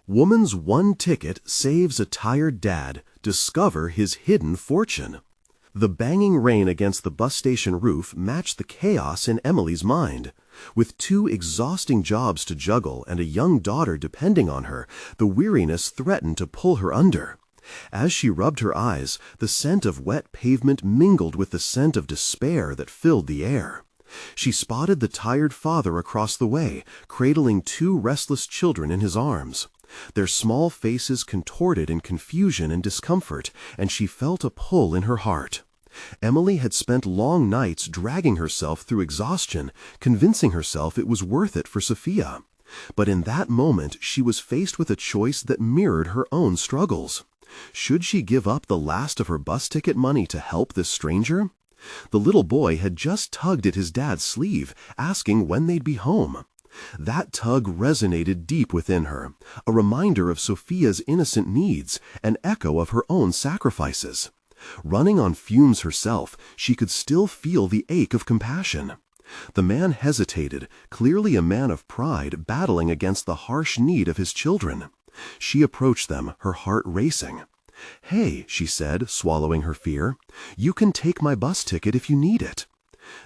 Woman's one ticket saves a tired dad. Discover his hidden fortune. The banging rain against the bus station roof matched the chaos in Emily's mind. With two exhausting jobs to juggle and a young daughter depending on her, the weariness threatened to pull her under. As she rubbed her eyes, the scent of wet pavement mingled with the scent of despair that filled the air. She spotted the tired father across the way, cradling two restless children in his arms. Their small faces contorted in confusion and discomfort, and she felt a pull in her heart. Emily had spent long nights dragging herself through exhaustion, convincing herself it was worth it for Sophia. But in that moment she was faced with a choice that mirrored her own struggles. Should she give up the last of her bus ticket money to help this stranger? The little boy had just tugged at his dad's sleeve, asking when they'd be home. That tug resonated deep within her, a reminder of Sophia's innocent needs, an echo of her own sacrifices. Running on fumes herself, she could still feel the ache of compassion. The man hesitated, clearly a man of pride battling against the harsh need of his children. She approached them, her heart racing. "Hey," she said, swallowing her fear, "you can take my bus ticket if you need it."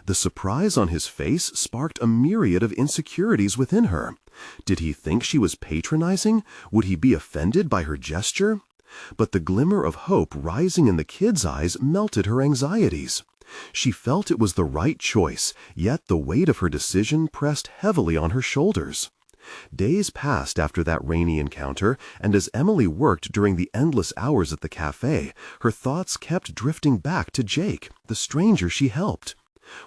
The surprise on his face sparked a myriad of insecurities within her. Did he think she was patronizing? Would he be offended by her gesture? But the glimmer of hope rising in the kid's eyes melted her anxieties. She felt it was the right choice, yet the weight of her decision pressed heavily on her shoulders. Days passed after that rainy encounter, and as Emily worked during the endless hours at the cafe, her thoughts kept drifting back to Jake, the stranger she helped.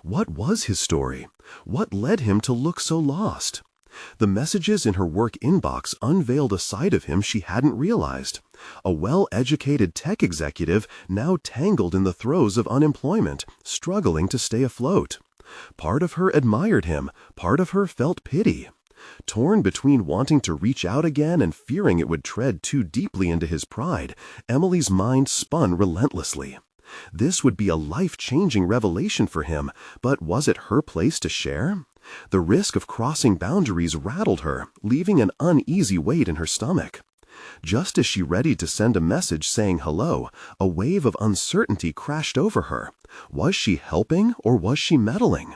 What was his story? What led him to look so lost? The messages in her work inbox unveiled a side of him she hadn't realized. A well-educated tech executive now tangled in the throes of unemployment, struggling to stay afloat. Part of her admired him, part of her felt pity. Torn between wanting to reach out again and fearing it would tread too deeply into his pride, Emily's mind spun relentlessly. This would be a life-changing revelation for him, but was it her place to share? The risk of crossing boundaries rattled her, leaving an uneasy weight in her stomach. Just as she readied to send a message saying hello, a wave of uncertainty crashed over her. Was she helping or was she meddling?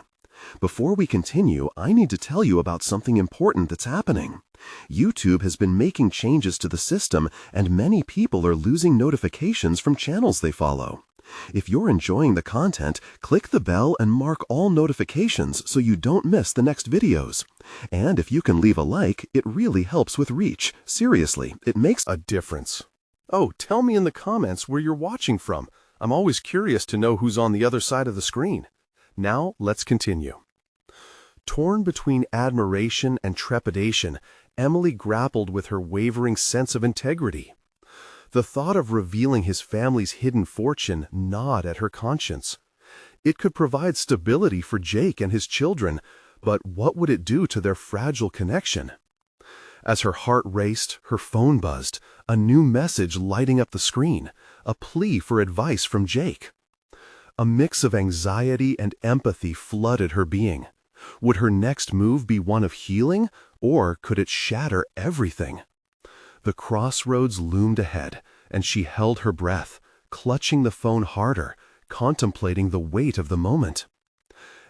Before we continue, I need to tell you about something important that's happening. YouTube has been making changes to the system, and many people are losing notifications from channels they follow. If you're enjoying the content, click the bell and mark all notifications so you don't miss the next videos. And if you can leave a like, it really helps with reach. Seriously, it makes a difference. Oh, tell me in the comments where you're watching from. I'm always curious to know who's on the other side of the screen. Now, let's continue. Torn between admiration and trepidation, Emily grappled with her wavering sense of integrity. The thought of revealing his family's hidden fortune gnawed at her conscience. It could provide stability for Jake and his children, but what would it do to their fragile connection? As her heart raced, her phone buzzed, a new message lighting up the screen, a plea for advice from Jake. A mix of anxiety and empathy flooded her being. Would her next move be one of healing, or could it shatter everything? The crossroads loomed ahead, and she held her breath, clutching the phone harder, contemplating the weight of the moment.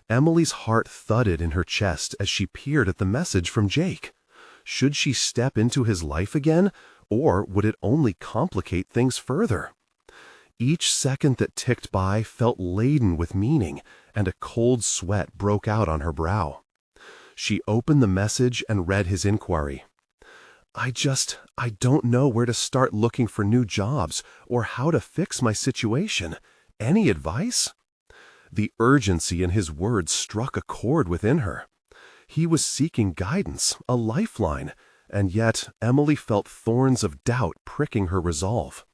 Emily's heart thudded in her chest as she peered at the message from Jake. Should she step into his life again, or would it only complicate things further? Each second that ticked by felt laden with meaning, and a cold sweat broke out on her brow. She opened the message and read his inquiry. I don't know where to start looking for new jobs or how to fix my situation. Any advice?" The urgency in his words struck a chord within her. He was seeking guidance, a lifeline, and yet Emily felt thorns of doubt pricking her resolve.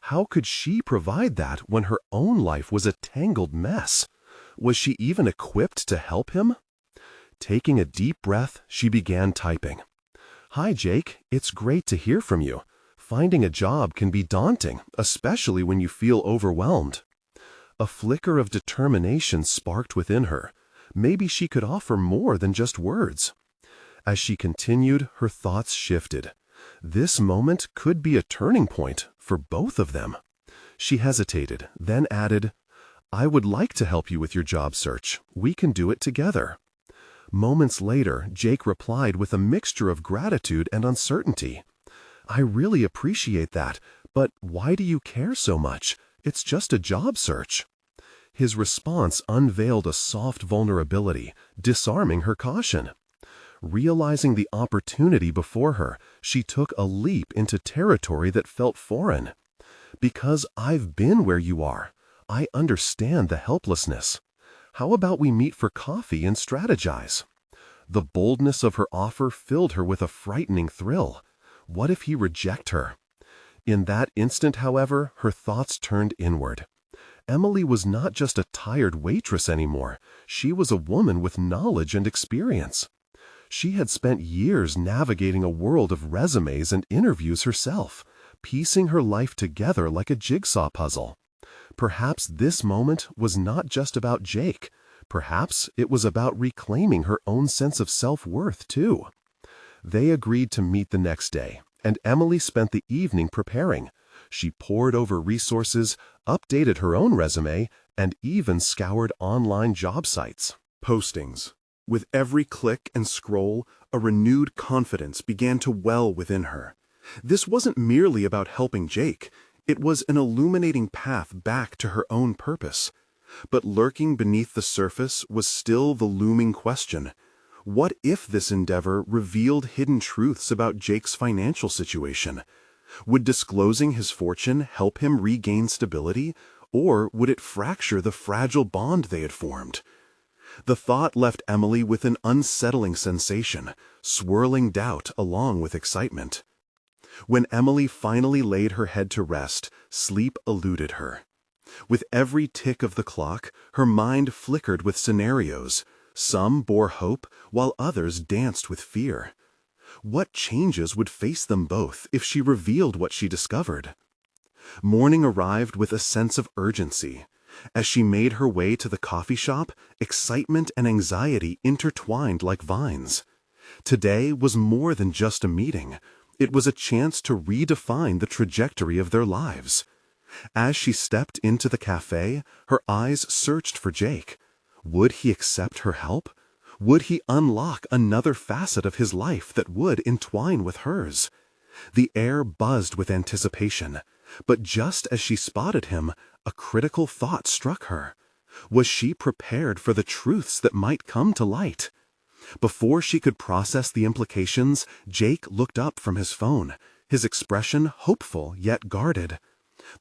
How could she provide that when her own life was a tangled mess? Was she even equipped to help him? Taking a deep breath, she began typing. "Hi, Jake. It's great to hear from you. Finding a job can be daunting, especially when you feel overwhelmed." A flicker of determination sparked within her. Maybe she could offer more than just words. As she continued, her thoughts shifted. This moment could be a turning point for both of them. She hesitated, then added, "I would like to help you with your job search. We can do it together." Moments later, Jake replied with a mixture of gratitude and uncertainty. "I really appreciate that, but why do you care so much? It's just a job search." His response unveiled a soft vulnerability, disarming her caution. Realizing the opportunity before her, she took a leap into territory that felt foreign. "Because I've been where you are. I understand the helplessness. How about we meet for coffee and strategize?" The boldness of her offer filled her with a frightening thrill. What if he reject her? In that instant, however, her thoughts turned inward. Emily was not just a tired waitress anymore. She was a woman with knowledge and experience. She had spent years navigating a world of resumes and interviews herself, piecing her life together like a jigsaw puzzle. Perhaps this moment was not just about Jake. Perhaps it was about reclaiming her own sense of self-worth, too. They agreed to meet the next day, and Emily spent the evening preparing. She pored over resources, updated her own resume, and even scoured online job sites. Postings. With every click and scroll, a renewed confidence began to well within her. This wasn't merely about helping Jake. It was an illuminating path back to her own purpose. But lurking beneath the surface was still the looming question. What if this endeavor revealed hidden truths about Jake's financial situation? Would disclosing his fortune help him regain stability, or would it fracture the fragile bond they had formed? The thought left Emily with an unsettling sensation, swirling doubt along with excitement. When Emily finally laid her head to rest, sleep eluded her. With every tick of the clock, her mind flickered with scenarios. Some bore hope, while others danced with fear. What changes would face them both if she revealed what she discovered? Morning arrived with a sense of urgency. As she made her way to the coffee shop, excitement and anxiety intertwined like vines. Today was more than just a meeting. It was a chance to redefine the trajectory of their lives. As she stepped into the cafe, her eyes searched for Jake. Would he accept her help? Would he unlock another facet of his life that would entwine with hers? The air buzzed with anticipation, but just as she spotted him, a critical thought struck her. Was she prepared for the truths that might come to light? Before she could process the implications, Jake looked up from his phone, his expression hopeful yet guarded.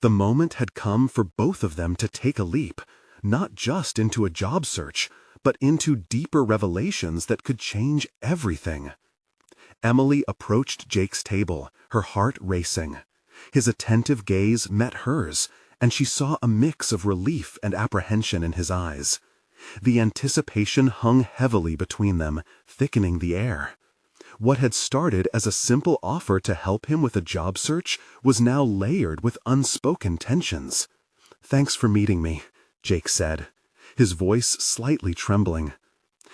The moment had come for both of them to take a leap, not just into a job search, but into deeper revelations that could change everything. Emily approached Jake's table, her heart racing. His attentive gaze met hers, and she saw a mix of relief and apprehension in his eyes. The anticipation hung heavily between them, thickening the air. What had started as a simple offer to help him with a job search was now layered with unspoken tensions. "Thanks for meeting me," Jake said, his voice slightly trembling.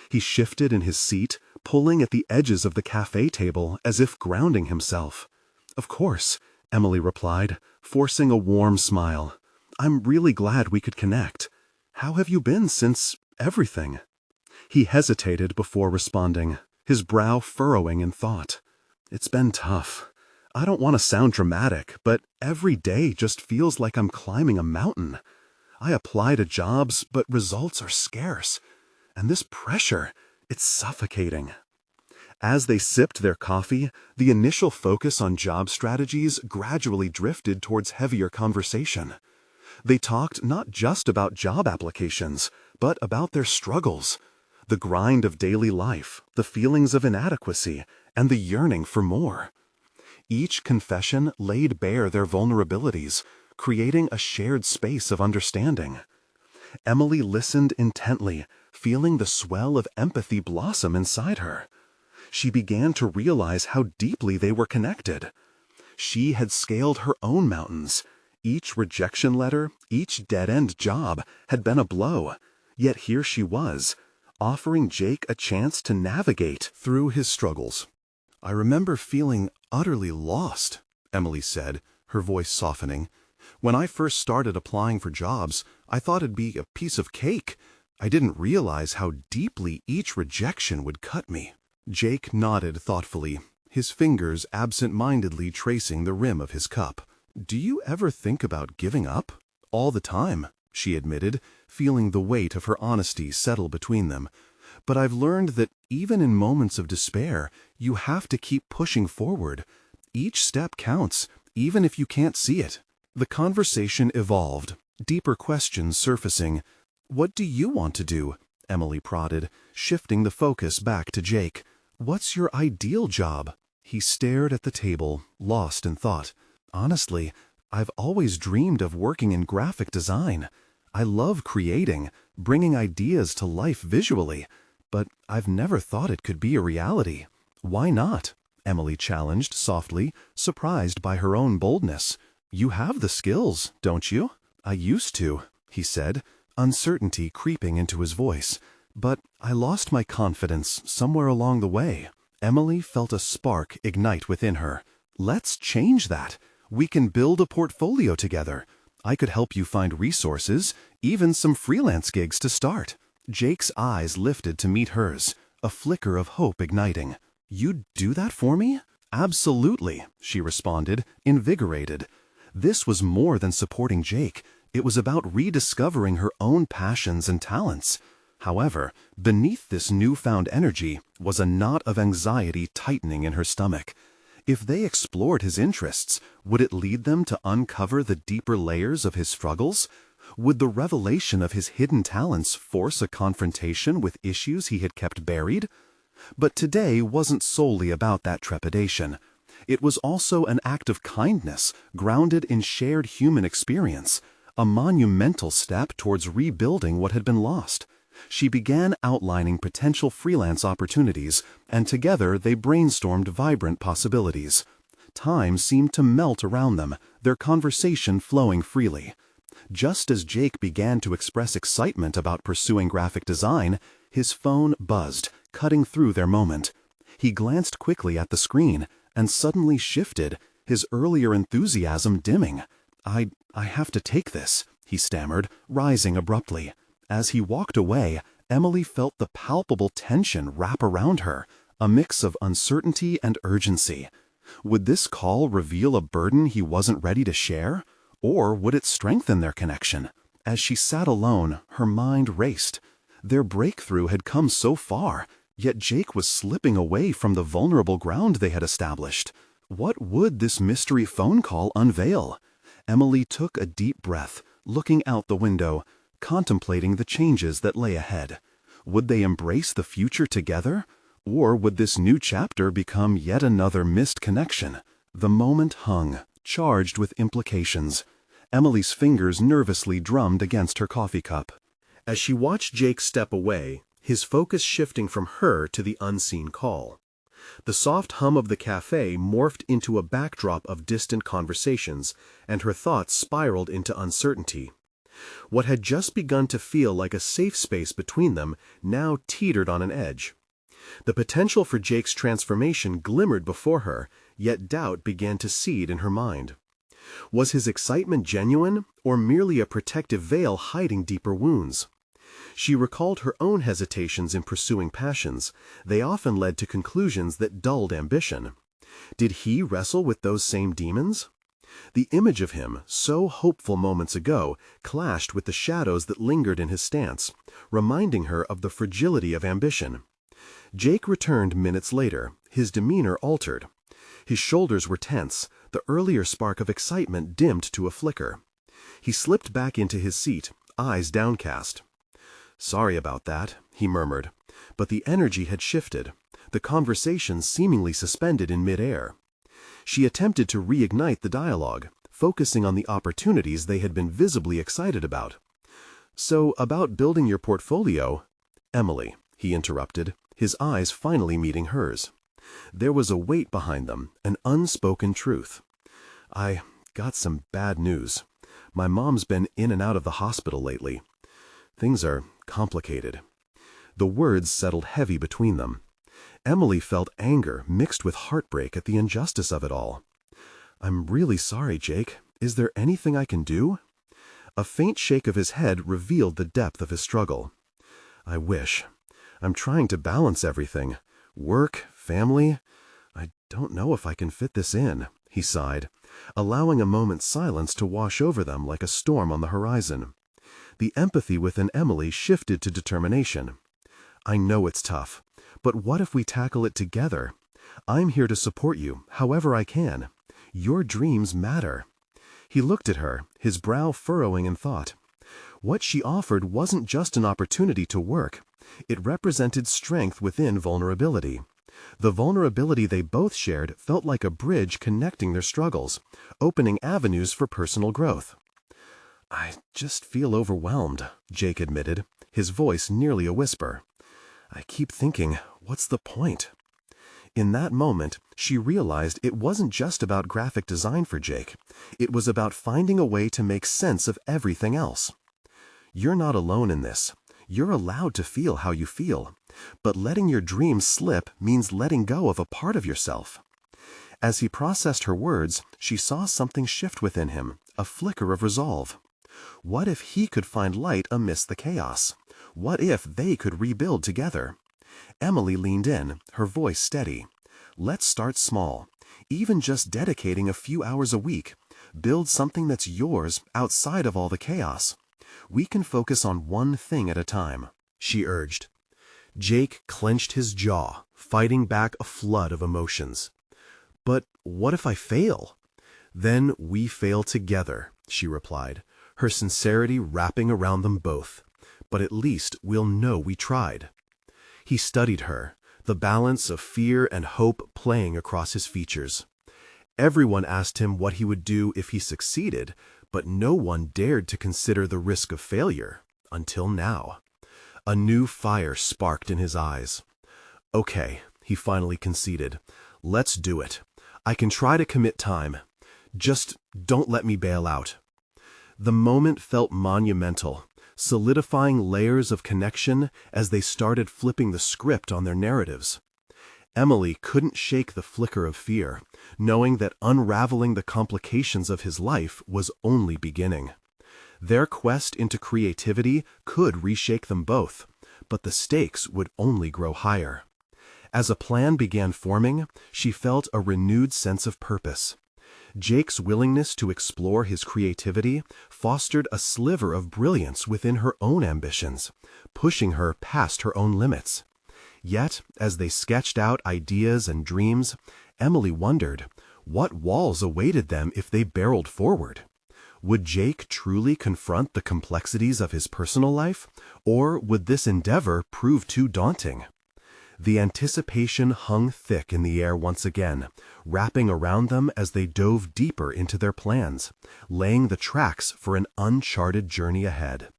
He shifted in his seat, pulling at the edges of the cafe table as if grounding himself. "Of course," Emily replied, forcing a warm smile. "I'm really glad we could connect. How have you been since everything?" He hesitated before responding, his brow furrowing in thought. "It's been tough. I don't want to sound dramatic, but every day just feels like I'm climbing a mountain. I apply to jobs, but results are scarce. And this pressure, it's suffocating." As they sipped their coffee, the initial focus on job strategies gradually drifted towards heavier conversation. They talked not just about job applications, but about their struggles, the grind of daily life, the feelings of inadequacy, and the yearning for more. Each confession laid bare their vulnerabilities, creating a shared space of understanding. Emily listened intently, feeling the swell of empathy blossom inside her. She began to realize how deeply they were connected. She had scaled her own mountains. Each rejection letter, each dead-end job had been a blow. Yet here she was, offering Jake a chance to navigate through his struggles. I remember feeling utterly lost, Emily said, her voice softening. When I first started applying for jobs, I thought it'd be a piece of cake. I didn't realize how deeply each rejection would cut me. Jake nodded thoughtfully, his fingers absent-mindedly tracing the rim of his cup. Do you ever think about giving up? All the time, she admitted, feeling the weight of her honesty settle between them. But I've learned that even in moments of despair, you have to keep pushing forward. Each step counts, even if you can't see it. The conversation evolved, deeper questions surfacing. What do you want to do? Emily prodded, shifting the focus back to Jake. What's your ideal job? He stared at the table, lost in thought. Honestly, I've always dreamed of working in graphic design. I love creating, bringing ideas to life visually, but I've never thought it could be a reality. Why not? Emily challenged softly, surprised by her own boldness. You have the skills, don't you? I used to, he said, uncertainty creeping into his voice. But I lost my confidence somewhere along the way. Emily felt a spark ignite within her. Let's change that. We can build a portfolio together. I could help you find resources, even some freelance gigs to start. Jake's eyes lifted to meet hers, a flicker of hope igniting. You'd do that for me? Absolutely, she responded, invigorated. This was more than supporting Jake. It was about rediscovering her own passions and talents. However, beneath this newfound energy was a knot of anxiety tightening in her stomach. If they explored his interests, would it lead them to uncover the deeper layers of his struggles? Would the revelation of his hidden talents force a confrontation with issues he had kept buried? But today wasn't solely about that trepidation. It was also an act of kindness, grounded in shared human experience, a monumental step towards rebuilding what had been lost. She began outlining potential freelance opportunities, and together they brainstormed vibrant possibilities. Time seemed to melt around them, their conversation flowing freely. Just as Jake began to express excitement about pursuing graphic design, his phone buzzed, cutting through their moment. He glanced quickly at the screen, and suddenly shifted, his earlier enthusiasm dimming. I have to take this, he stammered, rising abruptly. As he walked away, Emily felt the palpable tension wrap around her, a mix of uncertainty and urgency. Would this call reveal a burden he wasn't ready to share? Or would it strengthen their connection? As she sat alone, her mind raced. Their breakthrough had come so far, yet Jake was slipping away from the vulnerable ground they had established. What would this mystery phone call unveil? Emily took a deep breath, looking out the window, contemplating the changes that lay ahead. Would they embrace the future together? Or would this new chapter become yet another missed connection? The moment hung, charged with implications. Emily's fingers nervously drummed against her coffee cup. As she watched Jake step away, his focus shifting from her to the unseen call. The soft hum of the cafe morphed into a backdrop of distant conversations, and her thoughts spiraled into uncertainty. What had just begun to feel like a safe space between them now teetered on an edge. The potential for Jake's transformation glimmered before her, yet doubt began to seed in her mind. Was his excitement genuine, or merely a protective veil hiding deeper wounds? She recalled her own hesitations in pursuing passions. They often led to conclusions that dulled ambition. Did he wrestle with those same demons? The image of him, so hopeful moments ago, clashed with the shadows that lingered in his stance, reminding her of the fragility of ambition. Jake returned minutes later, his demeanor altered. His shoulders were tense, the earlier spark of excitement dimmed to a flicker. He slipped back into his seat, eyes downcast. "Sorry about that," he murmured, but the energy had shifted, the conversation seemingly suspended in midair. She attempted to reignite the dialogue, focusing on the opportunities they had been visibly excited about. "So, about building your portfolio—" "Emily," he interrupted, his eyes finally meeting hers. There was a weight behind them, an unspoken truth. "I got some bad news. My mom's been in and out of the hospital lately. Things are complicated." The words settled heavy between them. Emily felt anger mixed with heartbreak at the injustice of it all. "I'm really sorry, Jake. Is there anything I can do?" A faint shake of his head revealed the depth of his struggle. "I wish. I'm trying to balance everything. Work, family. I don't know if I can fit this in," he sighed, allowing a moment's silence to wash over them like a storm on the horizon. The empathy within Emily shifted to determination. "I know it's tough, but what if we tackle it together? I'm here to support you, however I can. Your dreams matter." He looked at her, his brow furrowing in thought. What she offered wasn't just an opportunity to work. It represented strength within vulnerability. The vulnerability they both shared felt like a bridge connecting their struggles, opening avenues for personal growth. "I just feel overwhelmed," Jake admitted, his voice nearly a whisper. "I keep thinking, what's the point?" In that moment, she realized it wasn't just about graphic design for Jake. It was about finding a way to make sense of everything else. "You're not alone in this. You're allowed to feel how you feel. But letting your dreams slip means letting go of a part of yourself." As he processed her words, she saw something shift within him, a flicker of resolve. What if he could find light amidst the chaos? What if they could rebuild together? Emily leaned in, her voice steady. "Let's start small. Even just dedicating a few hours a week. Build something that's yours outside of all the chaos. We can focus on one thing at a time," she urged. Jake clenched his jaw, fighting back a flood of emotions. "But what if I fail?" "Then we fail together," she replied, her sincerity wrapping around them both. "But at least we'll know we tried." He studied her, the balance of fear and hope playing across his features. Everyone asked him what he would do if he succeeded, but no one dared to consider the risk of failure, until now. A new fire sparked in his eyes. "Okay," he finally conceded. "Let's do it. I can try to commit time. Just don't let me bail out." The moment felt monumental, solidifying layers of connection as they started flipping the script on their narratives. Emily couldn't shake the flicker of fear, knowing that unraveling the complications of his life was only beginning. Their quest into creativity could reshake them both, but the stakes would only grow higher. As a plan began forming, she felt a renewed sense of purpose. Jake's willingness to explore his creativity fostered a sliver of brilliance within her own ambitions, pushing her past her own limits. Yet, as they sketched out ideas and dreams, Emily wondered, what walls awaited them if they barreled forward? Would Jake truly confront the complexities of his personal life, or would this endeavor prove too daunting? The anticipation hung thick in the air once again, wrapping around them as they dove deeper into their plans, laying the tracks for an uncharted journey ahead.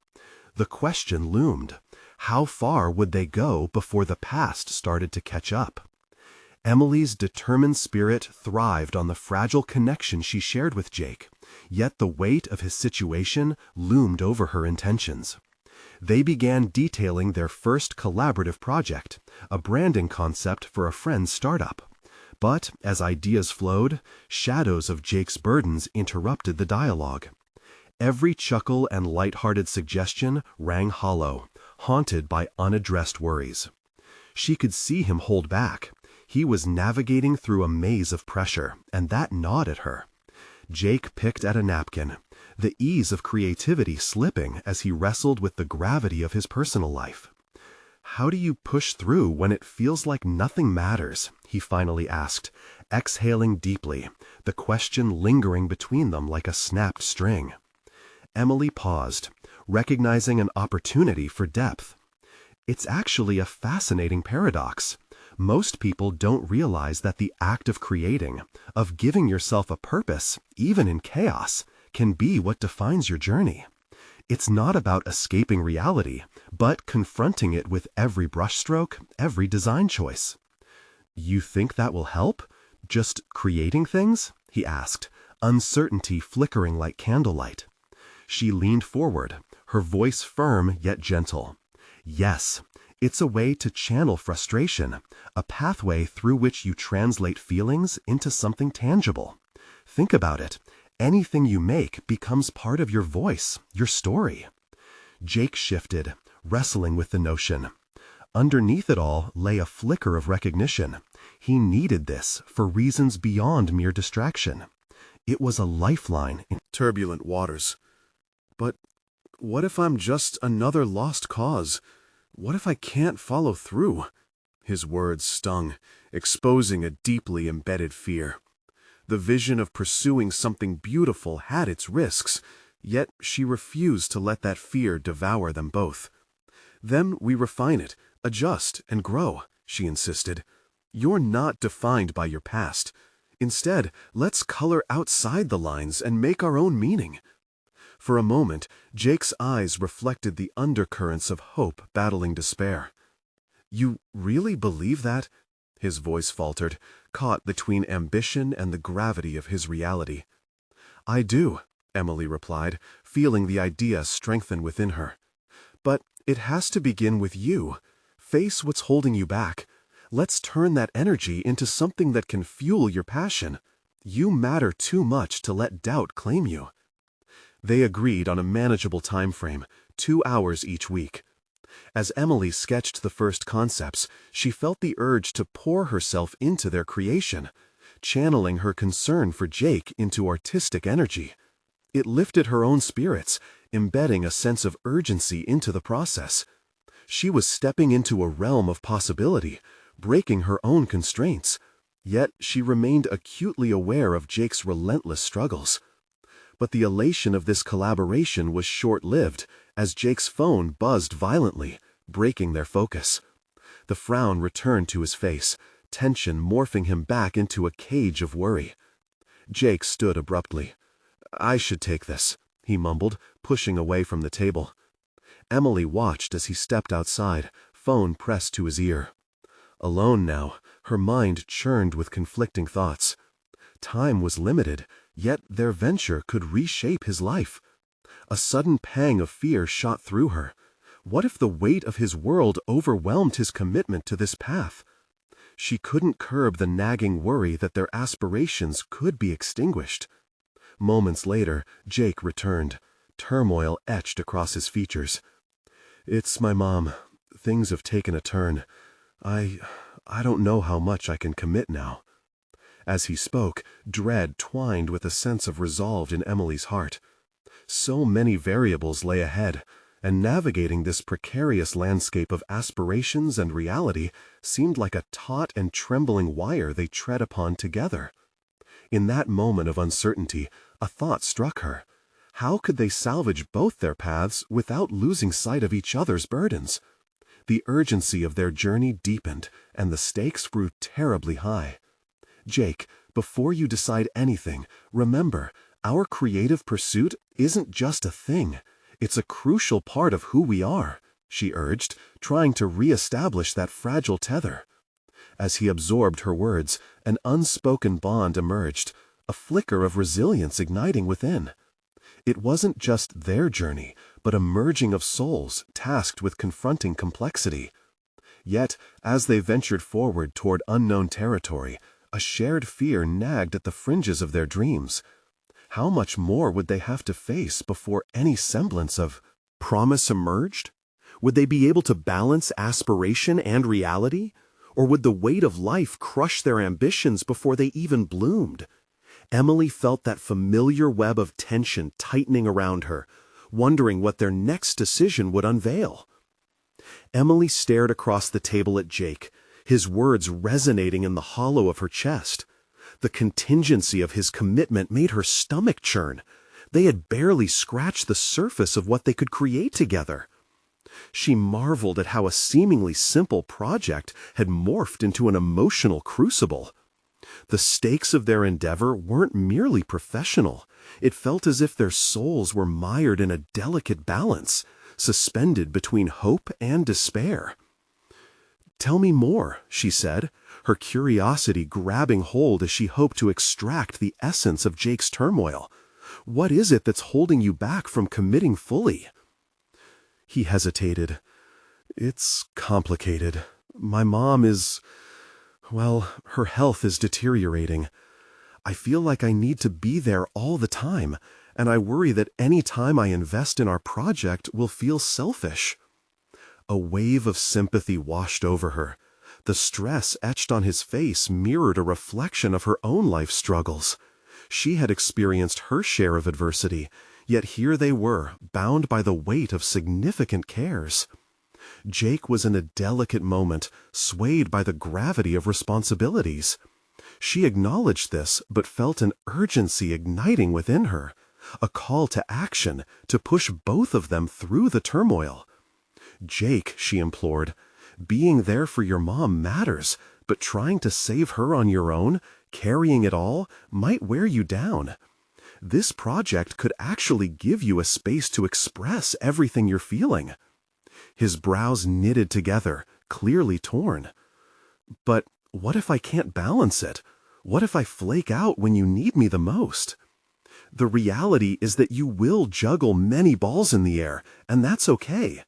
The question loomed: how far would they go before the past started to catch up? Emily's determined spirit thrived on the fragile connection she shared with Jake, yet the weight of his situation loomed over her intentions. They began detailing their first collaborative project, a branding concept for a friend's startup. But as ideas flowed, shadows of Jake's burdens interrupted the dialogue. Every chuckle and light-hearted suggestion rang hollow, haunted by unaddressed worries. She could see him hold back. He was navigating through a maze of pressure, and that gnawed at her. Jake picked at a napkin, the ease of creativity slipping as he wrestled with the gravity of his personal life. "How do you push through when it feels like nothing matters?" he finally asked, exhaling deeply, the question lingering between them like a snapped string. Emily paused, recognizing an opportunity for depth. "It's actually a fascinating paradox. Most people don't realize that the act of creating, of giving yourself a purpose, even in chaos, can be what defines your journey. It's not about escaping reality, but confronting it with every brushstroke, every design choice." "You think that will help? Just creating things?" he asked, uncertainty flickering like candlelight. She leaned forward, her voice firm yet gentle. "Yes, It's a way to channel frustration, a pathway through which you translate feelings into something tangible. Think about it. Anything you make becomes part of your voice, your story. Jake shifted, wrestling with the notion. Underneath it all lay a flicker of recognition. He needed this for reasons beyond mere distraction. It was a lifeline in turbulent waters. But what if I'm just another lost cause? What if I can't follow through? His words stung, exposing a deeply embedded fear. The vision of pursuing something beautiful had its risks, yet she refused to let that fear devour them both. Then we refine it, adjust, and grow, she insisted. You're not defined by your past. Instead, let's color outside the lines and make our own meaning. For a moment, Jake's eyes reflected the undercurrents of hope battling despair. You really believe that? His voice faltered, caught between ambition and the gravity of his reality. I do, Emily replied, feeling the idea strengthen within her. But it has to begin with you. Face what's holding you back. Let's turn that energy into something that can fuel your passion. You matter too much to let doubt claim you. They agreed on a manageable time frame, 2 hours each week. As Emily sketched the first concepts, she felt the urge to pour herself into their creation, channeling her concern for Jake into artistic energy. It lifted her own spirits, embedding a sense of urgency into the process. She was stepping into a realm of possibility, breaking her own constraints. Yet she remained acutely aware of Jake's relentless struggles. But the elation of this collaboration was short-lived, as Jake's phone buzzed violently, breaking their focus. The frown returned to his face, tension morphing him back into a cage of worry. Jake stood abruptly. I should take this, he mumbled, pushing away from the table. Emily watched as he stepped outside, phone pressed to his ear. Alone now, her mind churned with conflicting thoughts. Time was limited, yet their venture could reshape his life. A sudden pang of fear shot through her. What if the weight of his world overwhelmed his commitment to this path? She couldn't curb the nagging worry that their aspirations could be extinguished. Moments later, Jake returned. Turmoil etched across his features. It's my mom. Things have taken a turn. I don't know how much I can commit now. As he spoke, dread twined with a sense of resolve in Emily's heart. So many variables lay ahead, and navigating this precarious landscape of aspirations and reality seemed like a taut and trembling wire they tread upon together. In that moment of uncertainty, a thought struck her. How could they salvage both their paths without losing sight of each other's burdens? The urgency of their journey deepened, and the stakes grew terribly high. Jake, before you decide anything, remember, our creative pursuit isn't just a thing. It's a crucial part of who we are, she urged, trying to re-establish that fragile tether. As he absorbed her words, an unspoken bond emerged, a flicker of resilience igniting within. It wasn't just their journey, but a merging of souls tasked with confronting complexity. Yet, as they ventured forward toward unknown territory, a shared fear nagged at the fringes of their dreams. How much more would they have to face before any semblance of promise emerged? Would they be able to balance aspiration and reality? Or would the weight of life crush their ambitions before they even bloomed? Emily felt that familiar web of tension tightening around her, wondering what their next decision would unveil. Emily stared across the table at Jake, his words resonating in the hollow of her chest. The contingency of his commitment made her stomach churn. They had barely scratched the surface of what they could create together. She marveled at how a seemingly simple project had morphed into an emotional crucible. The stakes of their endeavor weren't merely professional. It felt as if their souls were mired in a delicate balance, suspended between hope and despair. Tell me more, she said, her curiosity grabbing hold as she hoped to extract the essence of Jake's turmoil. What is it that's holding you back from committing fully? He hesitated. It's complicated. My mom is, well, her health is deteriorating. I feel like I need to be there all the time, and I worry that any time I invest in our project will feel selfish. A wave of sympathy washed over her. The stress etched on his face mirrored a reflection of her own life struggles. She had experienced her share of adversity, yet here they were, bound by the weight of significant cares. Jake was in a delicate moment, swayed by the gravity of responsibilities. She acknowledged this, but felt an urgency igniting within her, a call to action to push both of them through the turmoil. Jake, she implored, being there for your mom matters, but trying to save her on your own, carrying it all, might wear you down. This project could actually give you a space to express everything you're feeling. His brows knitted together, clearly torn. But what if I can't balance it? What if I flake out when you need me the most? The reality is that you will juggle many balls in the air, and that's okay.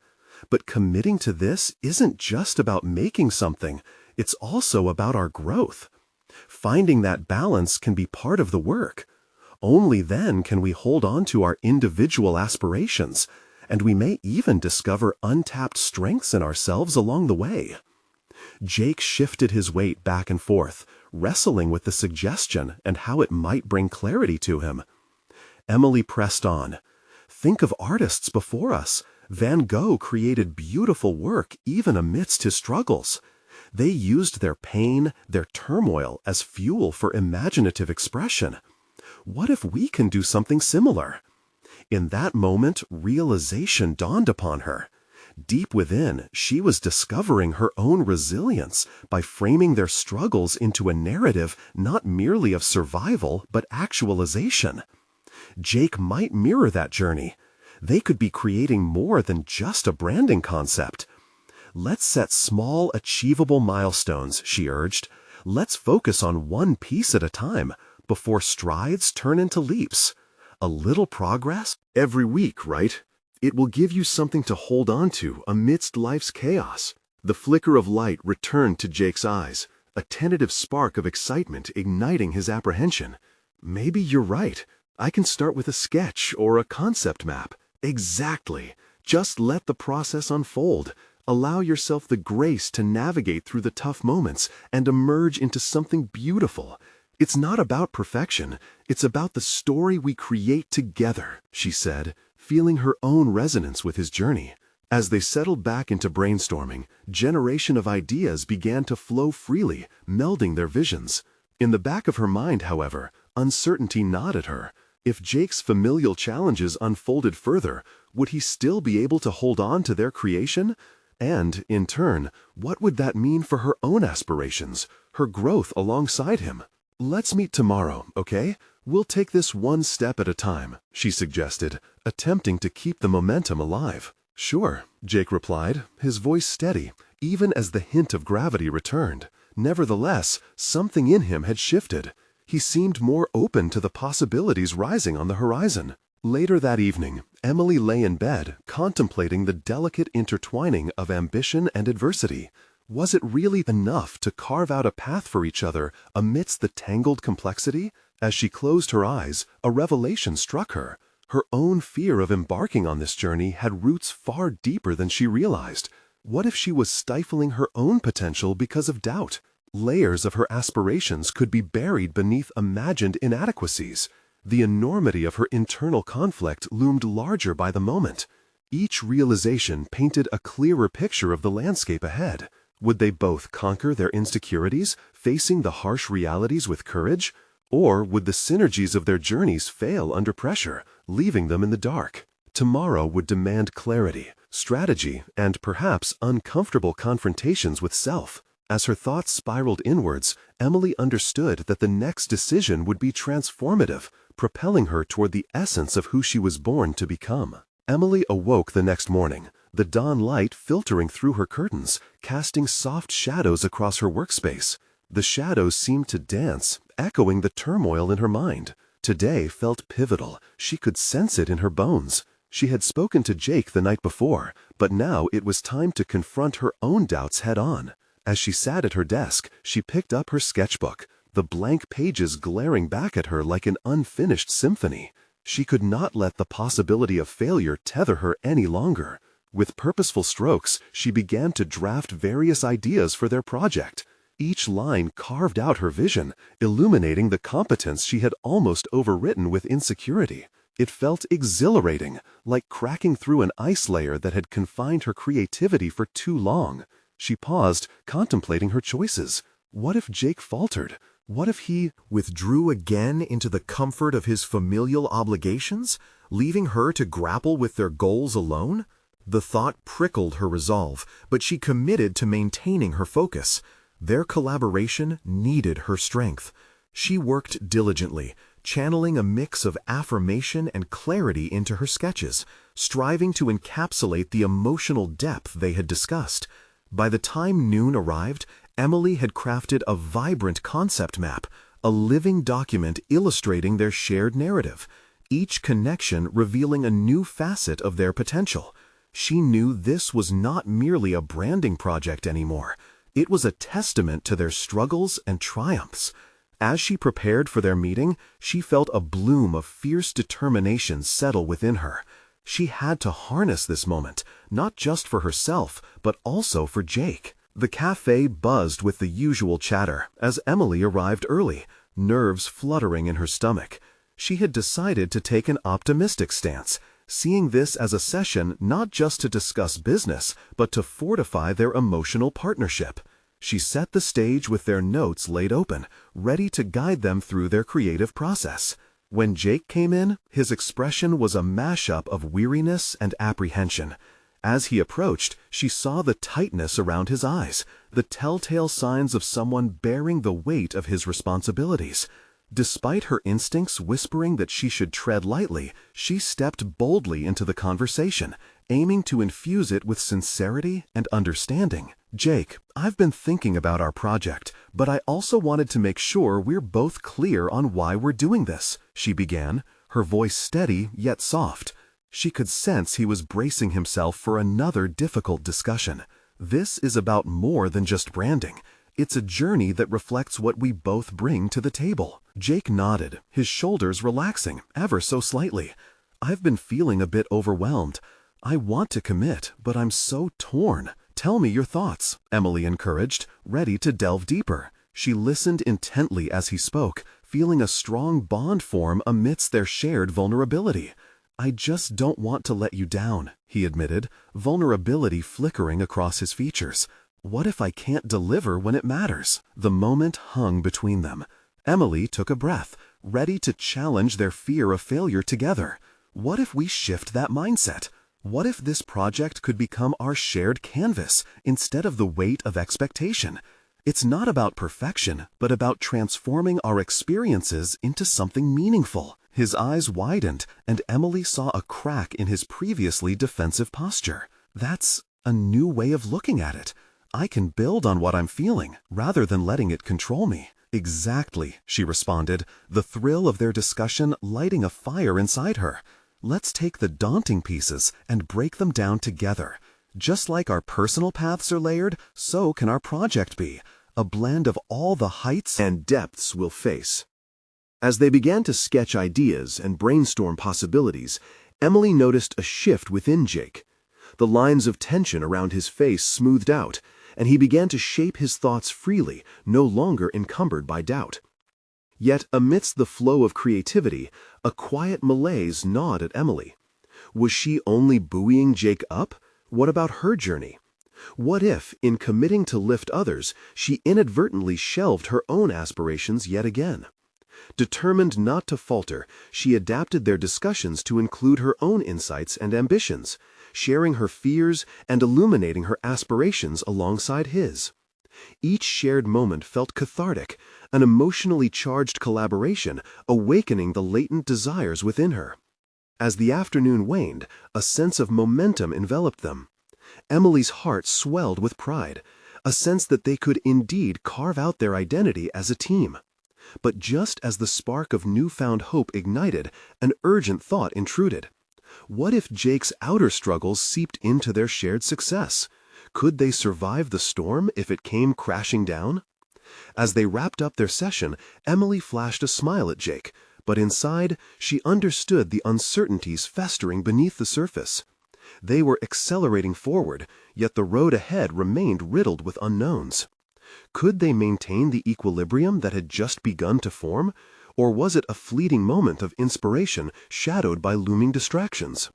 But committing to this isn't just about making something, it's also about our growth. Finding that balance can be part of the work. Only then can we hold on to our individual aspirations, and we may even discover untapped strengths in ourselves along the way. Jake shifted his weight back and forth, wrestling with the suggestion and how it might bring clarity to him. Emily pressed on. Think of artists before us. Van Gogh created beautiful work even amidst his struggles. They used their pain, their turmoil as fuel for imaginative expression. What if we can do something similar? In that moment, realization dawned upon her. Deep within, she was discovering her own resilience by framing their struggles into a narrative not merely of survival but actualization. Jake might mirror that journey. They could be creating more than just a branding concept. Let's set small, achievable milestones, she urged. Let's focus on one piece at a time before strides turn into leaps. A little progress every week, right? It will give you something to hold on to amidst life's chaos. The flicker of light returned to Jake's eyes, a tentative spark of excitement igniting his apprehension. Maybe you're right. I can start with a sketch or a concept map. Exactly. Just let the process unfold. Allow yourself the grace to navigate through the tough moments and emerge into something beautiful. It's not about perfection. It's about the story we create together, she said, feeling her own resonance with his journey. As they settled back into brainstorming, generation of ideas began to flow freely, melding their visions. In the back of her mind, however, uncertainty gnawed at her. If Jake's familial challenges unfolded further, would he still be able to hold on to their creation? And, in turn, what would that mean for her own aspirations, her growth alongside him? Let's meet tomorrow, okay? We'll take this one step at a time, she suggested, attempting to keep the momentum alive. Sure, Jake replied, his voice steady, even as the hint of gravity returned. Nevertheless, something in him had shifted. He seemed more open to the possibilities rising on the horizon. Later that evening, Emily lay in bed, contemplating the delicate intertwining of ambition and adversity. Was it really enough to carve out a path for each other amidst the tangled complexity? As she closed her eyes, a revelation struck her. Her own fear of embarking on this journey had roots far deeper than she realized. What if she was stifling her own potential because of doubt? Layers of her aspirations could be buried beneath imagined inadequacies. The enormity of her internal conflict loomed larger by the moment. Each realization painted a clearer picture of the landscape ahead. Would they both conquer their insecurities, facing the harsh realities with courage? Or would the synergies of their journeys fail under pressure, leaving them in the dark? Tomorrow would demand clarity, strategy, and perhaps uncomfortable confrontations with self. As her thoughts spiraled inwards, Emily understood that the next decision would be transformative, propelling her toward the essence of who she was born to become. Emily awoke the next morning, the dawn light filtering through her curtains, casting soft shadows across her workspace. The shadows seemed to dance, echoing the turmoil in her mind. Today felt pivotal. She could sense it in her bones. She had spoken to Jake the night before, but now it was time to confront her own doubts head-on. As she sat at her desk, she picked up her sketchbook, the blank pages glaring back at her like an unfinished symphony. She could not let the possibility of failure tether her any longer. With purposeful strokes, she began to draft various ideas for their project. Each line carved out her vision, illuminating the competence she had almost overwritten with insecurity. It felt exhilarating, like cracking through an ice layer that had confined her creativity for too long. She paused, contemplating her choices. What if Jake faltered? What if he withdrew again into the comfort of his familial obligations, leaving her to grapple with their goals alone? The thought prickled her resolve, but she committed to maintaining her focus. Their collaboration needed her strength. She worked diligently, channeling a mix of affirmation and clarity into her sketches, striving to encapsulate the emotional depth they had discussed. By the time noon arrived, Emily had crafted a vibrant concept map, a living document illustrating their shared narrative, each connection revealing a new facet of their potential. She knew this was not merely a branding project anymore. It was a testament to their struggles and triumphs. As she prepared for their meeting, she felt a bloom of fierce determination settle within her. She had to harness this moment, not just for herself, but also for Jake. The cafe buzzed with the usual chatter as Emily arrived early, nerves fluttering in her stomach. She had decided to take an optimistic stance, seeing this as a session not just to discuss business, but to fortify their emotional partnership. She set the stage with their notes laid open, ready to guide them through their creative process. When Jake came in, his expression was a mashup of weariness and apprehension. As he approached, she saw the tightness around his eyes, the telltale signs of someone bearing the weight of his responsibilities. Despite her instincts whispering that she should tread lightly, she stepped boldly into the conversation, aiming to infuse it with sincerity and understanding. Jake, I've been thinking about our project, but I also wanted to make sure we're both clear on why we're doing this, she began, her voice steady yet soft. She could sense he was bracing himself for another difficult discussion. This is about more than just branding. It's a journey that reflects what we both bring to the table. Jake nodded, his shoulders relaxing ever so slightly. I've been feeling a bit overwhelmed. I want to commit, but I'm so torn. Tell me your thoughts, Emily encouraged, ready to delve deeper. She listened intently as he spoke, feeling a strong bond form amidst their shared vulnerability. I just don't want to let you down, he admitted, vulnerability flickering across his features. What if I can't deliver when it matters? The moment hung between them. Emily took a breath, ready to challenge their fear of failure together. What if we shift that mindset? What if this project could become our shared canvas instead of the weight of expectation? It's not about perfection, but about transforming our experiences into something meaningful. His eyes widened, and Emily saw a crack in his previously defensive posture. That's a new way of looking at it. I can build on what I'm feeling, rather than letting it control me. Exactly, she responded, the thrill of their discussion lighting a fire inside her. Let's take the daunting pieces and break them down together. Just like our personal paths are layered, so can our project be. A blend of all the heights and depths we'll face. As they began to sketch ideas and brainstorm possibilities, Emily noticed a shift within Jake. The lines of tension around his face smoothed out, and he began to shape his thoughts freely, no longer encumbered by doubt. Yet, amidst the flow of creativity, a quiet malaise gnawed at Emily. Was she only buoying Jake up? What about her journey? What if, in committing to lift others, she inadvertently shelved her own aspirations yet again? Determined not to falter, she adapted their discussions to include her own insights and ambitions, sharing her fears and illuminating her aspirations alongside his. Each shared moment felt cathartic, an emotionally charged collaboration awakening the latent desires within her. As the afternoon waned, a sense of momentum enveloped them. Emily's heart swelled with pride, a sense that they could indeed carve out their identity as a team. But just as the spark of newfound hope ignited, an urgent thought intruded. What if Jake's outer struggles seeped into their shared success? Could they survive the storm if it came crashing down? As they wrapped up their session, Emily flashed a smile at Jake, but inside, she understood the uncertainties festering beneath the surface. They were accelerating forward, yet the road ahead remained riddled with unknowns. Could they maintain the equilibrium that had just begun to form, or was it a fleeting moment of inspiration shadowed by looming distractions?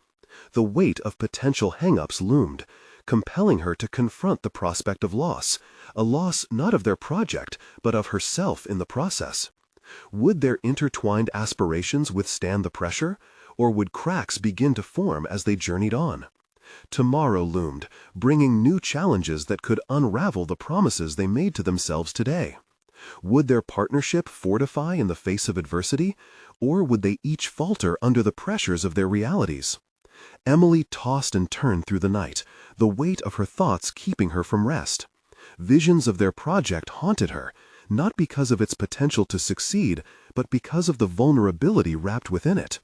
The weight of potential hang-ups loomed, compelling her to confront the prospect of loss, a loss not of their project, but of herself in the process. Would their intertwined aspirations withstand the pressure, or would cracks begin to form as they journeyed on? Tomorrow loomed, bringing new challenges that could unravel the promises they made to themselves today. Would their partnership fortify in the face of adversity, or would they each falter under the pressures of their realities? Emily tossed and turned through the night, the weight of her thoughts keeping her from rest. Visions of their project haunted her, not because of its potential to succeed, but because of the vulnerability wrapped within it.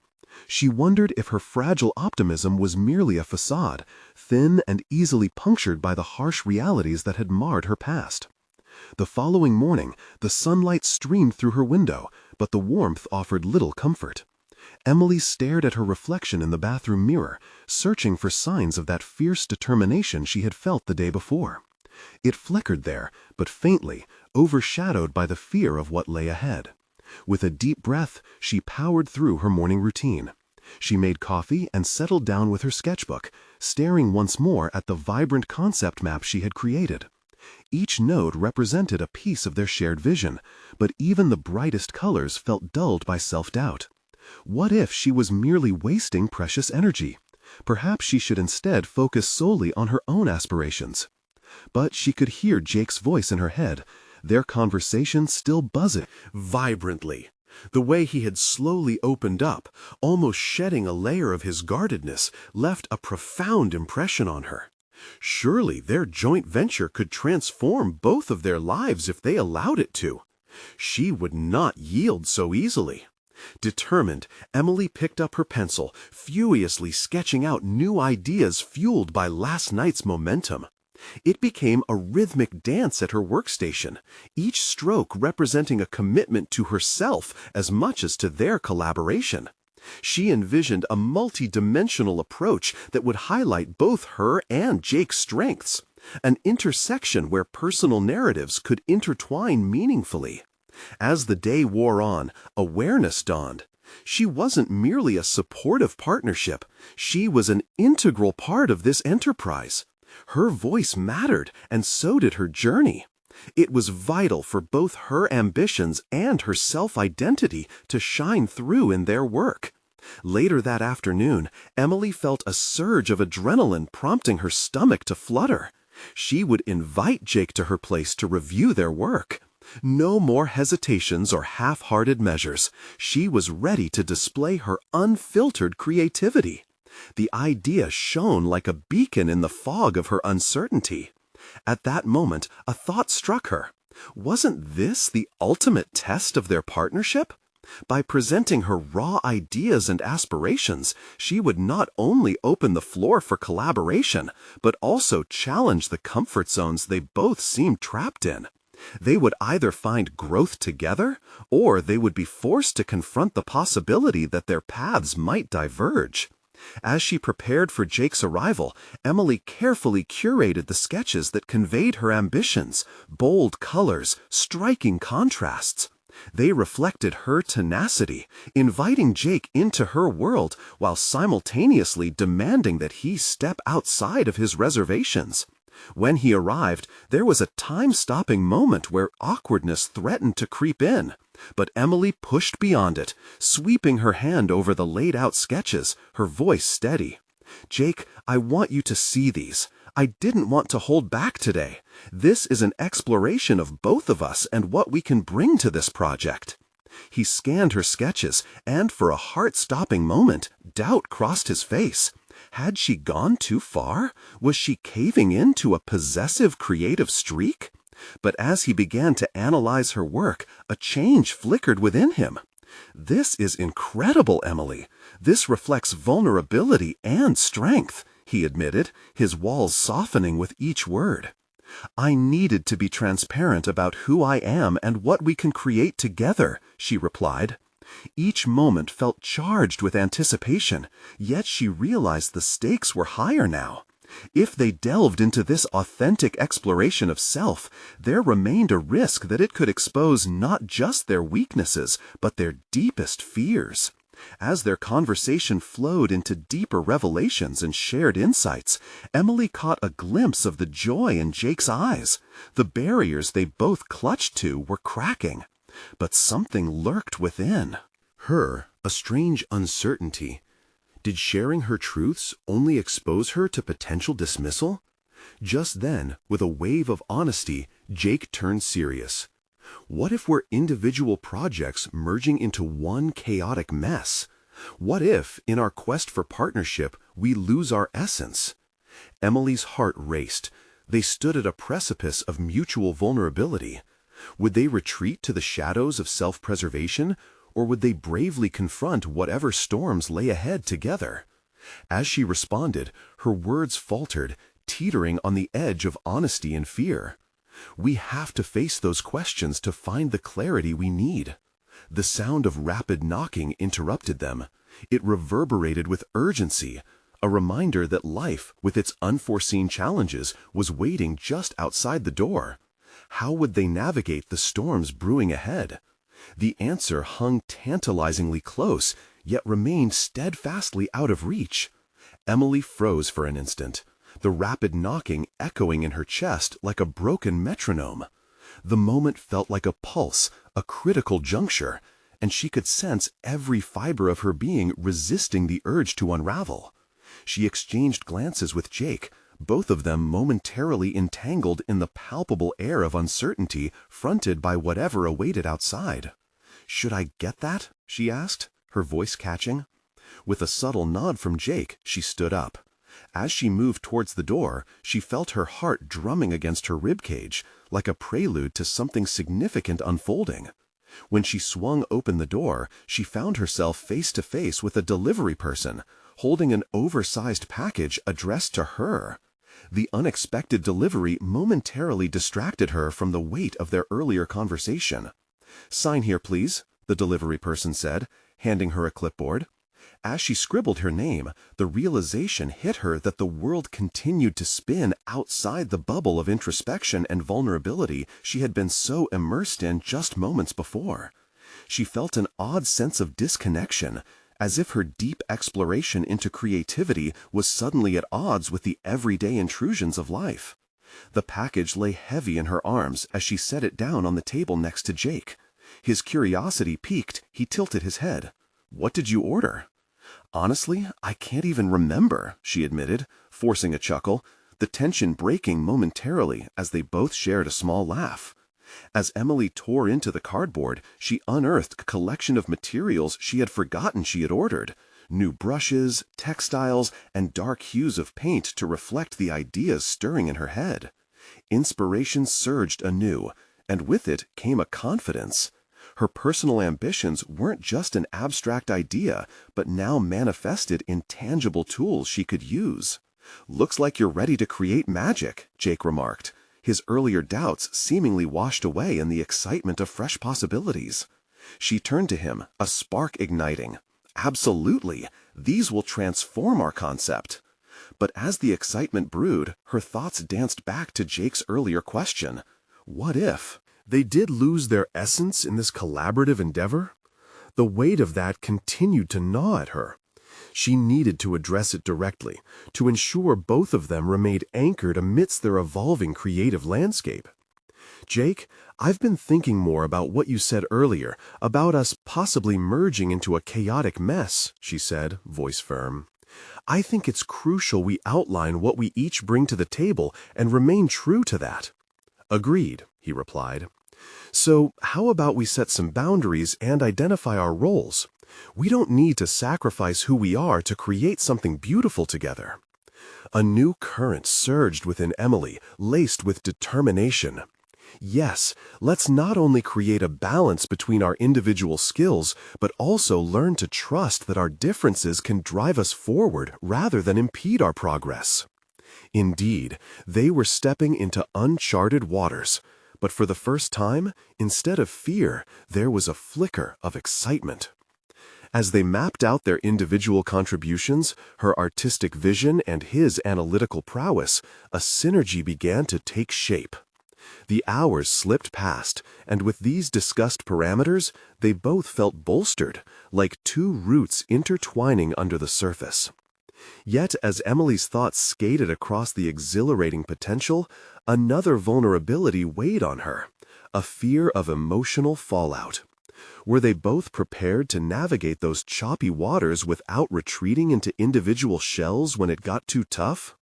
She wondered if her fragile optimism was merely a facade, thin and easily punctured by the harsh realities that had marred her past. The following morning, the sunlight streamed through her window, but the warmth offered little comfort. Emily stared at her reflection in the bathroom mirror, searching for signs of that fierce determination she had felt the day before. It flickered there, but faintly, overshadowed by the fear of what lay ahead. With a deep breath, she powered through her morning routine. She made coffee and settled down with her sketchbook, staring once more at the vibrant concept map she had created. Each node represented a piece of their shared vision, but even the brightest colors felt dulled by self-doubt. What if she was merely wasting precious energy? Perhaps she should instead focus solely on her own aspirations. But she could hear Jake's voice in her head, their conversation still buzzing vibrantly. The way he had slowly opened up, almost shedding a layer of his guardedness, left a profound impression on her. Surely their joint venture could transform both of their lives if they allowed it to. She would not yield so easily. Determined, Emily picked up her pencil, furiously sketching out new ideas fueled by last night's momentum. It became a rhythmic dance at her workstation, each stroke representing a commitment to herself as much as to their collaboration. She envisioned a multi-dimensional approach that would highlight both her and Jake's strengths, an intersection where personal narratives could intertwine meaningfully. As the day wore on, awareness dawned. She wasn't merely a supportive partnership, she was an integral part of this enterprise. Her voice mattered, and so did her journey. It was vital for both her ambitions and her self-identity to shine through in their work. Later that afternoon, Emily felt a surge of adrenaline prompting her stomach to flutter. She would invite Jake to her place to review their work. No more hesitations or half-hearted measures. She was ready to display her unfiltered creativity. The idea shone like a beacon in the fog of her uncertainty. At that moment, a thought struck her. Wasn't this the ultimate test of their partnership? By presenting her raw ideas and aspirations, she would not only open the floor for collaboration, but also challenge the comfort zones they both seemed trapped in. They would either find growth together, or they would be forced to confront the possibility that their paths might diverge. As she prepared for Jake's arrival, Emily carefully curated the sketches that conveyed her ambitions, bold colors, striking contrasts. They reflected her tenacity, inviting Jake into her world while simultaneously demanding that he step outside of his reservations. When he arrived, there was a time-stopping moment where awkwardness threatened to creep in. But Emily pushed beyond it, sweeping her hand over the laid-out sketches, her voice steady. "Jake, I want you to see these. I didn't want to hold back today. This is an exploration of both of us and what we can bring to this project." He scanned her sketches, and for a heart-stopping moment, doubt crossed his face. Had she gone too far? Was she caving in to a possessive creative streak? But as he began to analyze her work, a change flickered within him. "This is incredible, Emily. This reflects vulnerability and strength," he admitted, his walls softening with each word. "I needed to be transparent about who I am and what we can create together," she replied. Each moment felt charged with anticipation, yet she realized the stakes were higher now. If they delved into this authentic exploration of self, there remained a risk that it could expose not just their weaknesses, but their deepest fears. As their conversation flowed into deeper revelations and shared insights, Emily caught a glimpse of the joy in Jake's eyes. The barriers they both clutched to were cracking, but something lurked within. A strange uncertainty. Did sharing her truths only expose her to potential dismissal? Just then, with a wave of honesty, Jake turned serious. What if we're individual projects merging into one chaotic mess? What if, in our quest for partnership, we lose our essence? Emily's heart raced. They stood at a precipice of mutual vulnerability. Would they retreat to the shadows of self-preservation, or would they bravely confront whatever storms lay ahead together? As she responded, her words faltered, teetering on the edge of honesty and fear. We have to face those questions to find the clarity we need. The sound of rapid knocking interrupted them. It reverberated with urgency, a reminder that life, with its unforeseen challenges, was waiting just outside the door. How would they navigate the storms brewing ahead? The answer hung tantalizingly close, yet remained steadfastly out of reach. Emily froze for an instant, the rapid knocking echoing in her chest like a broken metronome. The moment felt like a pulse, a critical juncture, and she could sense every fiber of her being resisting the urge to unravel. She exchanged glances with Jake, both of them momentarily entangled in the palpable air of uncertainty fronted by whatever awaited outside. "Should I get that?" she asked, her voice catching. With a subtle nod from Jake, she stood up. As she moved towards the door, she felt her heart drumming against her ribcage, like a prelude to something significant unfolding. When she swung open the door, she found herself face to face with a delivery person, holding an oversized package addressed to her. The unexpected delivery momentarily distracted her from the weight of their earlier conversation. "Sign here, please," the delivery person said, handing her a clipboard. As she scribbled her name, the realization hit her that the world continued to spin outside the bubble of introspection and vulnerability she had been so immersed in just moments before. She felt an odd sense of disconnection, as if her deep exploration into creativity was suddenly at odds with the everyday intrusions of life. The package lay heavy in her arms as she set it down on the table next to Jake. His curiosity piqued, he tilted his head. "What did you order?" "Honestly, I can't even remember," she admitted, forcing a chuckle, the tension breaking momentarily as they both shared a small laugh. As Emily tore into the cardboard, she unearthed a collection of materials she had forgotten she had ordered. New brushes, textiles, and dark hues of paint to reflect the ideas stirring in her head. Inspiration surged anew, and with it came a confidence. Her personal ambitions weren't just an abstract idea, but now manifested in tangible tools she could use. "Looks like you're ready to create magic," Jake remarked, his earlier doubts seemingly washed away in the excitement of fresh possibilities. She turned to him, a spark igniting. "Absolutely, these will transform our concept." But as the excitement brewed, her thoughts danced back to Jake's earlier question. What if they did lose their essence in this collaborative endeavor? The weight of that continued to gnaw at her. She needed to address it directly, to ensure both of them remained anchored amidst their evolving creative landscape. "Jake, I've been thinking more about what you said earlier, about us possibly merging into a chaotic mess," she said, voice firm. "I think it's crucial we outline what we each bring to the table and remain true to that." "Agreed," he replied. "So how about we set some boundaries and identify our roles? We don't need to sacrifice who we are to create something beautiful together." A new current surged within Emily, laced with determination. Yes, let's not only create a balance between our individual skills, but also learn to trust that our differences can drive us forward rather than impede our progress. Indeed, they were stepping into uncharted waters. But for the first time, instead of fear, there was a flicker of excitement. As they mapped out their individual contributions, her artistic vision and his analytical prowess, a synergy began to take shape. The hours slipped past, and with these discussed parameters, they both felt bolstered, like two roots intertwining under the surface. Yet, as Emily's thoughts skated across the exhilarating potential, another vulnerability weighed on her, a fear of emotional fallout. Were they both prepared to navigate those choppy waters without retreating into individual shells when it got too tough?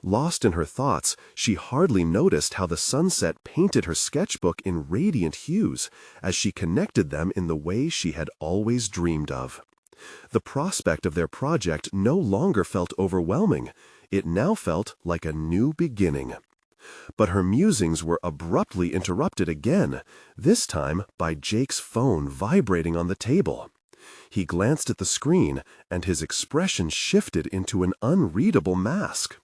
Lost in her thoughts, she hardly noticed how the sunset painted her sketchbook in radiant hues as she connected them in the way she had always dreamed of. The prospect of their project no longer felt overwhelming. It now felt like a new beginning. But her musings were abruptly interrupted again, this time by Jake's phone vibrating on the table. He glanced at the screen, and his expression shifted into an unreadable mask.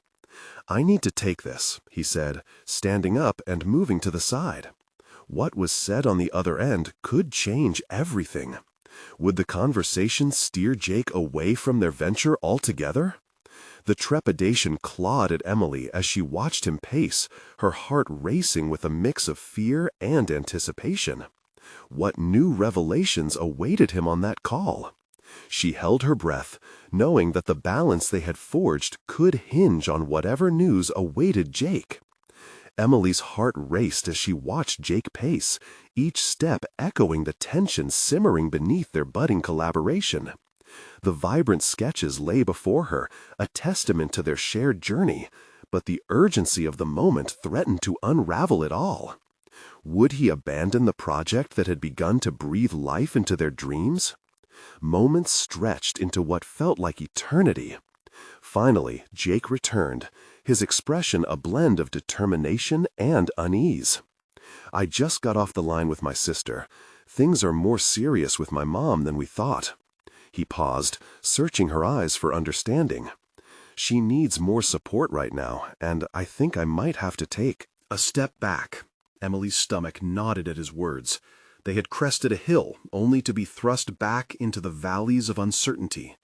"I need to take this," he said, standing up and moving to the side. What was said on the other end could change everything. Would the conversation steer Jake away from their venture altogether? The trepidation clawed at Emily as she watched him pace, her heart racing with a mix of fear and anticipation. What new revelations awaited him on that call? She held her breath, knowing that the balance they had forged could hinge on whatever news awaited Jake. Emily's heart raced as she watched Jake pace, each step echoing the tension simmering beneath their budding collaboration. The vibrant sketches lay before her, a testament to their shared journey, but the urgency of the moment threatened to unravel it all. Would he abandon the project that had begun to breathe life into their dreams? Moments stretched into what felt like eternity. Finally, Jake returned, his expression a blend of determination and unease. "I just got off the line with my sister. Things are more serious with my mom than we thought." He paused, searching her eyes for understanding. "She needs more support right now, and I think I might have to take a step back." Emily's stomach nodded at his words. They had crested a hill, only to be thrust back into the valleys of uncertainty.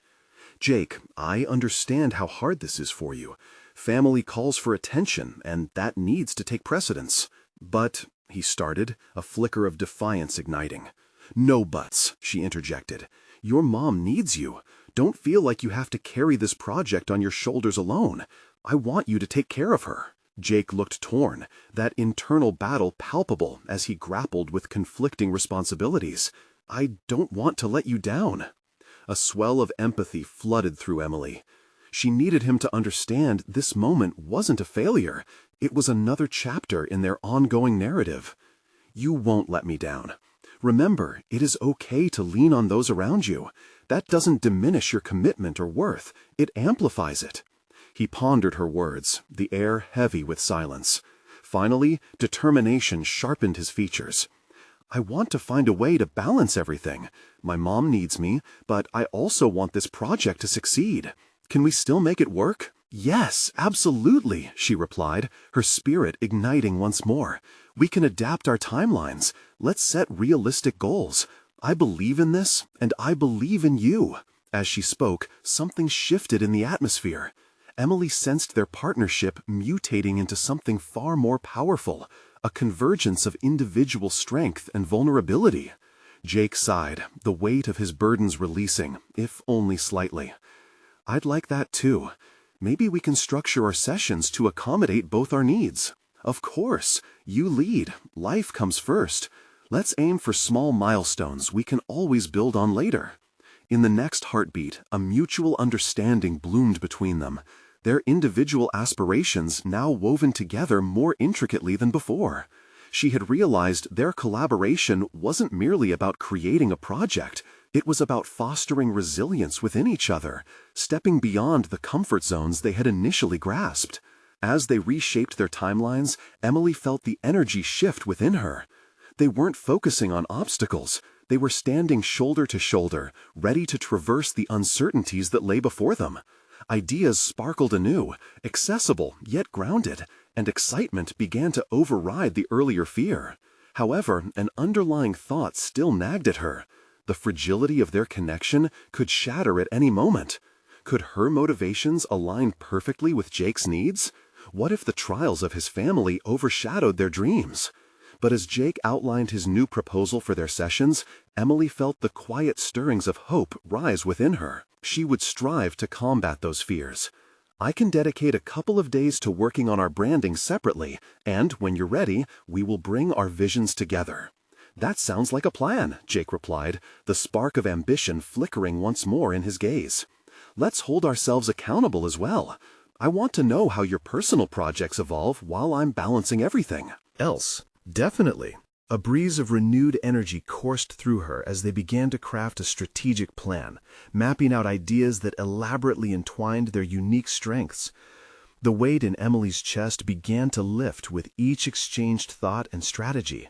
"Jake, I understand how hard this is for you. Family calls for attention, and that needs to take precedence. But," he started, a flicker of defiance igniting. "No buts," she interjected. "Your mom needs you. Don't feel like you have to carry this project on your shoulders alone. I want you to take care of her." Jake looked torn, that internal battle palpable as he grappled with conflicting responsibilities. "I don't want to let you down." A swell of empathy flooded through Emily. She needed him to understand this moment wasn't a failure. It was another chapter in their ongoing narrative. "You won't let me down. Remember, it is okay to lean on those around you. That doesn't diminish your commitment or worth. It amplifies it." He pondered her words, the air heavy with silence. Finally, determination sharpened his features. "I want to find a way to balance everything. My mom needs me, but I also want this project to succeed. Can we still make it work?" "Yes, absolutely," she replied, her spirit igniting once more. "We can adapt our timelines. Let's set realistic goals. I believe in this, and I believe in you." As she spoke, something shifted in the atmosphere. Emily sensed their partnership mutating into something far more powerful, a convergence of individual strength and vulnerability. Jake sighed, the weight of his burdens releasing, if only slightly. "I'd like that too. Maybe we can structure our sessions to accommodate both our needs." "Of course. You lead. Life comes first. Let's aim for small milestones we can always build on later." In the next heartbeat, a mutual understanding bloomed between them, their individual aspirations now woven together more intricately than before. She had realized their collaboration wasn't merely about creating a project. It was about fostering resilience within each other, stepping beyond the comfort zones they had initially grasped. As they reshaped their timelines, Emily felt the energy shift within her. They weren't focusing on obstacles. They were standing shoulder to shoulder, ready to traverse the uncertainties that lay before them. Ideas sparkled anew, accessible yet grounded, and excitement began to override the earlier fear. However, an underlying thought still nagged at her. The fragility of their connection could shatter at any moment. Could her motivations align perfectly with Jake's needs? What if the trials of his family overshadowed their dreams? But as Jake outlined his new proposal for their sessions, Emily felt the quiet stirrings of hope rise within her. She would strive to combat those fears. I can dedicate a couple of days to working on our branding separately, and when you're ready, we will bring our visions together. That sounds like a plan, Jake replied, the spark of ambition flickering once more in his gaze. Let's hold ourselves accountable as well. I want to know how your personal projects evolve while I'm balancing everything. Else, definitely. A breeze of renewed energy coursed through her as they began to craft a strategic plan, mapping out ideas that elaborately entwined their unique strengths. The weight in Emily's chest began to lift with each exchanged thought and strategy.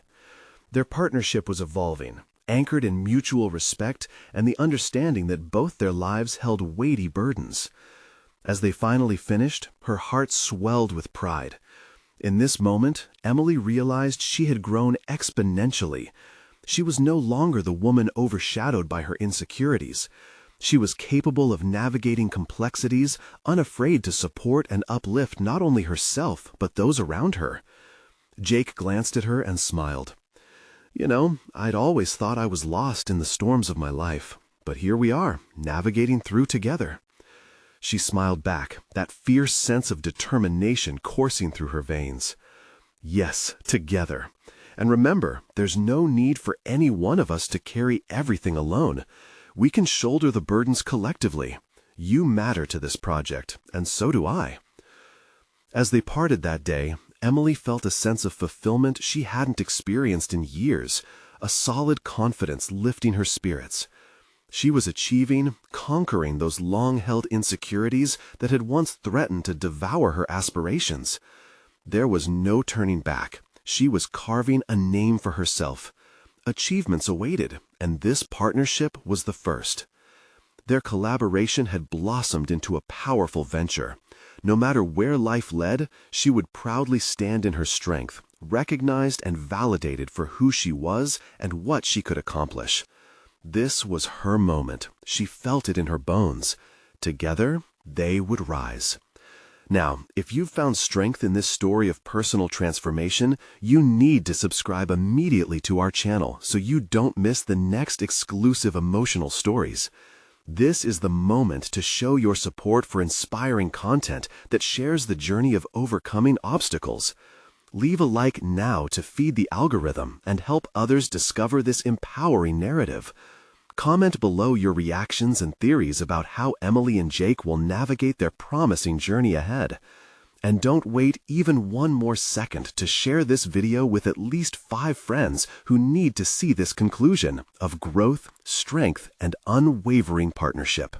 Their partnership was evolving, anchored in mutual respect and the understanding that both their lives held weighty burdens. As they finally finished, her heart swelled with pride. In this moment, Emily realized she had grown exponentially. She was no longer the woman overshadowed by her insecurities. She was capable of navigating complexities, unafraid to support and uplift not only herself, but those around her. Jake glanced at her and smiled. You know, I'd always thought I was lost in the storms of my life, but here we are, navigating through together. She smiled back, that fierce sense of determination coursing through her veins. Yes, together. And remember, there's no need for any one of us to carry everything alone. We can shoulder the burdens collectively. You matter to this project, and so do I. As they parted that day, Emily felt a sense of fulfillment she hadn't experienced in years, a solid confidence lifting her spirits. She was achieving, conquering those long-held insecurities that had once threatened to devour her aspirations. There was no turning back. She was carving a name for herself. Achievements awaited, and this partnership was the first. Their collaboration had blossomed into a powerful venture. No matter where life led, she would proudly stand in her strength, recognized and validated for who she was and what she could accomplish. This was her moment. She felt it in her bones. Together, they would rise. Now, if you've found strength in this story of personal transformation, you need to subscribe immediately to our channel so you don't miss the next exclusive emotional stories. This is the moment to show your support for inspiring content that shares the journey of overcoming obstacles. Leave a like now to feed the algorithm and help others discover this empowering narrative. Comment below your reactions and theories about how Emily and Jake will navigate their promising journey ahead. And don't wait even one more second to share this video with at least 5 friends who need to see this conclusion of growth, strength, and unwavering partnership.